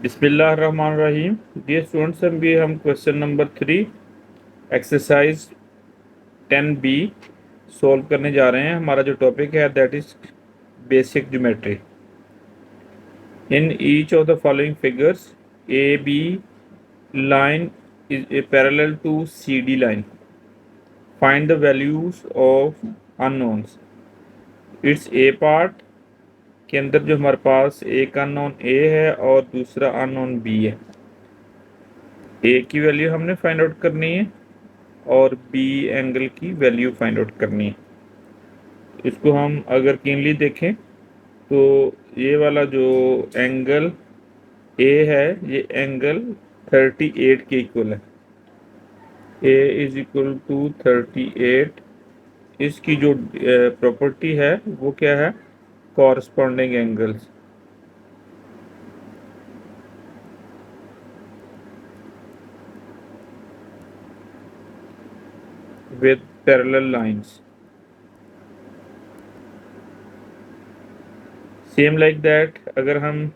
बिस्मिल्लाहिर्रहमानिर्रहीम। Dear students, हम question number 3 exercise 10B solve करने जा रहे हैं। हमारा जो टॉपिक है that is basic geometry. In each of the following figures A B line is a parallel to CD line. Find the values of unknowns. Its A part के अंदर जो हमारे पास एक अननोन A है और दूसरा अननोन B है। A की वैल्यू हमने फाइंड आउट करनी है और B एंगल की वैल्यू फाइंड आउट करनी है। इसको हम अगर कीनली देखें तो ये वाला जो एंगल A है ये एंगल 38 के इक्वल है। A is equal to 38। इसकी जो प्रॉपर्टी है वो क्या है? Corresponding angles with parallel lines. Same like that अगर हम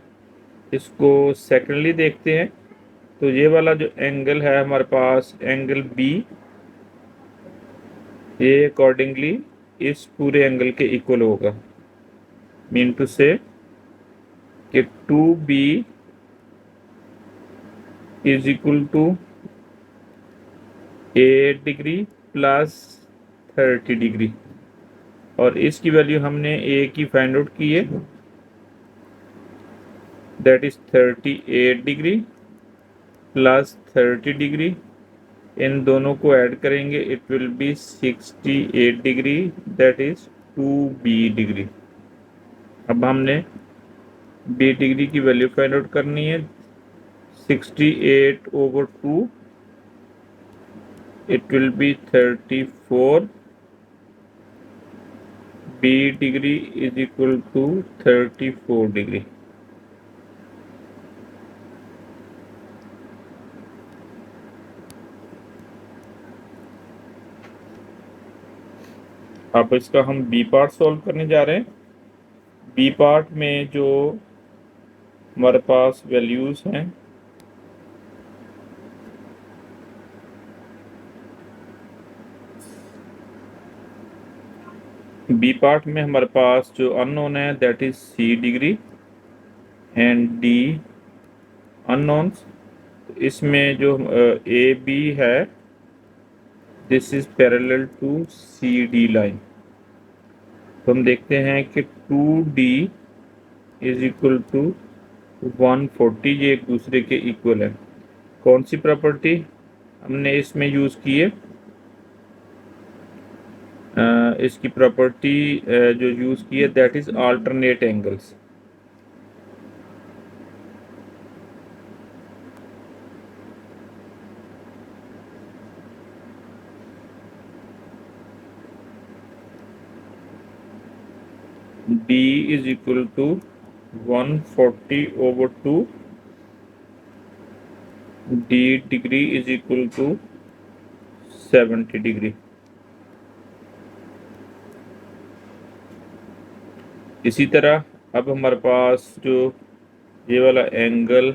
इसको सेकेंडली देखते हैं तो ये वाला जो एंगल है हमारे पास एंगल बी, ये अकॉर्डिंगली इस पूरे एंगल के इक्वल होगा। मीन टू से कि 2B is equal to 8 degree plus 30 degree और इसकी वैल्यू हमने ए की फाइंड आउट की है that is 38 degree plus 30 degree. इन दोनों को ऐड करेंगे it will be 68 degree that is 2B degree. अब हमने B डिग्री की वैल्यू फाइंड आउट करनी है 68/2 it will be 34। B degree is equal to 34 degree. अब इसका हम B पार्ट सॉल्व करने जा रहे हैं। B पार्ट में जो हमारे पास वैल्यूज हैं B पार्ट में हमारे पास जो अननोन है that is C degree and D unknowns. इसमें जो AB है this is parallel to CD line. तो हम देखते हैं कि 2D इज इक्वल टू 140, ये एक दूसरे के इक्वल है। कौन सी प्रॉपर्टी हमने इसमें यूज की है? इसकी प्रॉपर्टी जो यूज की है that is alternate angles. D is equal to 140/2, D degree is equal to 70 degree. इसी तरह अब हमारे पास जो ये वाला एंगल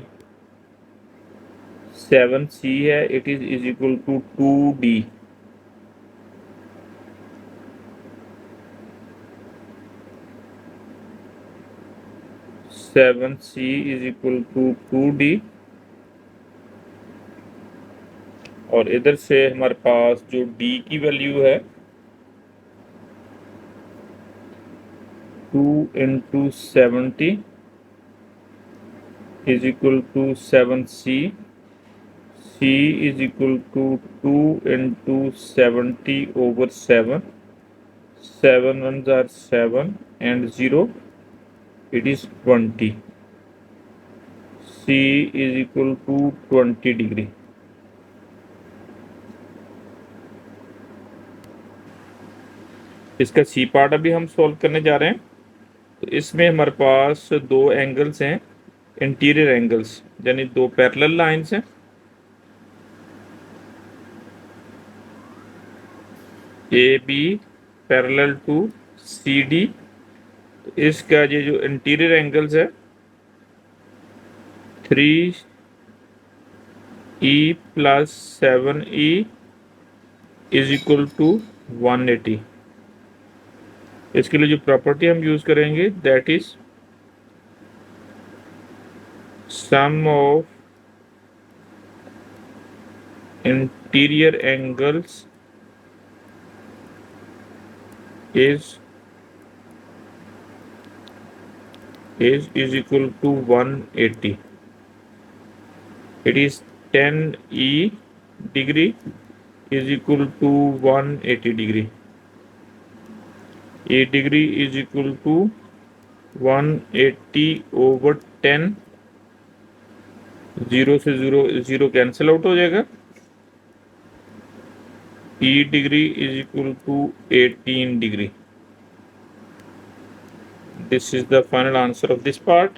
7C है it is equal to 2D। Seven C is equal to 2D और इधर से हमारे पास जो D की वैल्यू है 2 into 70 is equal to 7C। C is equal to 2 into 70/7। 7 ones are 7 and 0 it is 20। C is equal to 20 degree. इसका C part अभी हम सॉल्व करने जा रहे हैं। तो इसमें हमारे पास दो एंगल्स हैं इंटीरियर एंगल्स, यानी दो पैरेलल लाइंस हैं। A B parallel to C D. तो इसका ये जो इंटीरियर एंगल्स है 3e plus 7e is equal to 180। इसके लिए जो प्रॉपर्टी हम यूज करेंगे that is sum of interior angles is equal to 180. It is 10e degree is equal to 180 degree. A degree is equal to 180 over 10। 0 से 0 cancel out हो जाएगा। E degree is equal to 18 degree. This is the final answer of this part.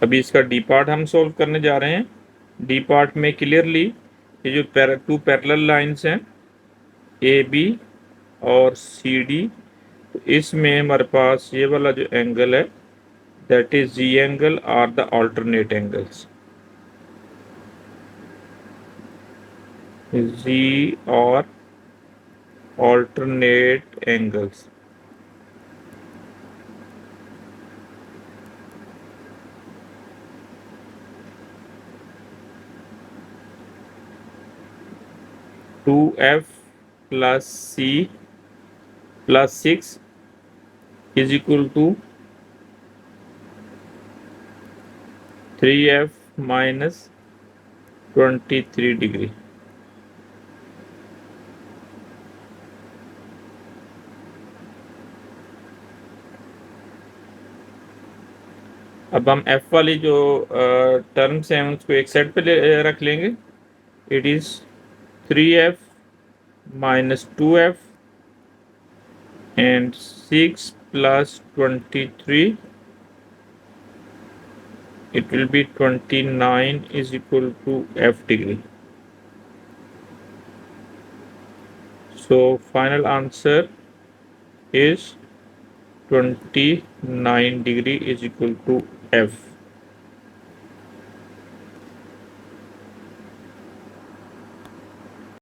अभी इसका D part हम solve करने जा रहे हैं। डी पार्ट में क्लियरली ये जो टू पैरेलल लाइंस हैं ए बी और सी डी, तो इसमें हमारे पास ये वाला जो एंगल है that is G angle are the alternate angles. G और alternate angles। Two F plus C plus 6 is equal to 3f minus 23 degree. अब हम f वाली जो टर्म्स हैं उसको एक साइड पे रख लेंगे। It is 3f minus 2f and 6 plus 23 it will be 29 is equal to f degree. So final answer is 29 degree is equal to f.